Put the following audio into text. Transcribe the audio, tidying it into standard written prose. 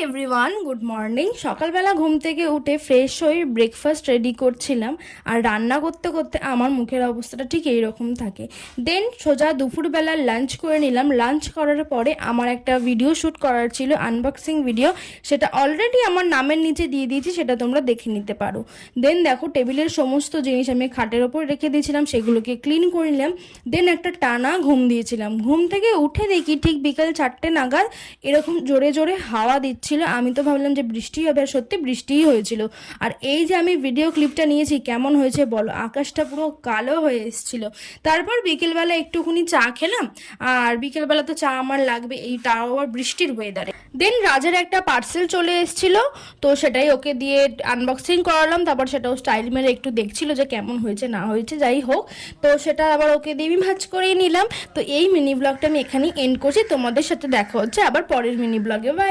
Everyone, good morning. সকালবেলা ঘুম থেকে উঠে ফ্রেশ হয়ে ব্রেকফাস্ট রেডি করছিলাম, আর রান্না করতে করতে আমার মুখের অবস্থাটা ঠিক এইরকম থাকে। দেন সোজা দুপুরবেলা লাঞ্চ করে নিলাম। লাঞ্চ করার পরে আমার একটা ভিডিও শ্যুট করার ছিল, আনবক্সিং ভিডিও। সেটা অলরেডি আমার নামের নিচে দিয়ে দিয়েছি, সেটা তোমরা দেখে নিতে পারো। দেন দেখো, টেবিলের সমস্ত জিনিস আমি খাটের ওপর রেখে দিয়েছিলাম, সেগুলোকে ক্লিন করে নিলাম। দেন একটা টানা ঘুম দিয়েছিলাম। ঘুম থেকে উঠে দেখি ঠিক বিকাল 4টে নাগাদ এরকম জোরে জোরে হাওয়া দিচ্ছিল। আমি তো ভাবলাম যে বৃষ্টি হবে, আর সত্যি বৃষ্টিই হয়েছিল। আর এই যে আমি ভিডিও ক্লিপটা নিয়েছি, কেমন হয়েছে বলো? আকাশটা পুরো কালো হয়ে এসেছিল। তারপর বিকেলবেলা একটুখানি চা খেলাম, আর বিকেলবেলা তো চা আমার লাগবে, এই তাও আবার বৃষ্টির ওয়েদারে। দেন রাজের একটা পার্সেল চলে এসেছিল, তো সেটাই ওকে দিয়ে আনবক্সিং করালাম। তারপর সেটাও স্টাইল মেরে একটু দেখছিল যে কেমন হয়েছে না হয়েছে, যাই হোক। তো সেটা আবার ওকে দিয়ে আমি ভাঁজ করেই নিলাম। তো এই মিনি ব্লগটা আমি এখানেই এন্ড করছি। তোমাদের সাথে দেখা হচ্ছে আবার পরের মিনি ব্লগে। বাই।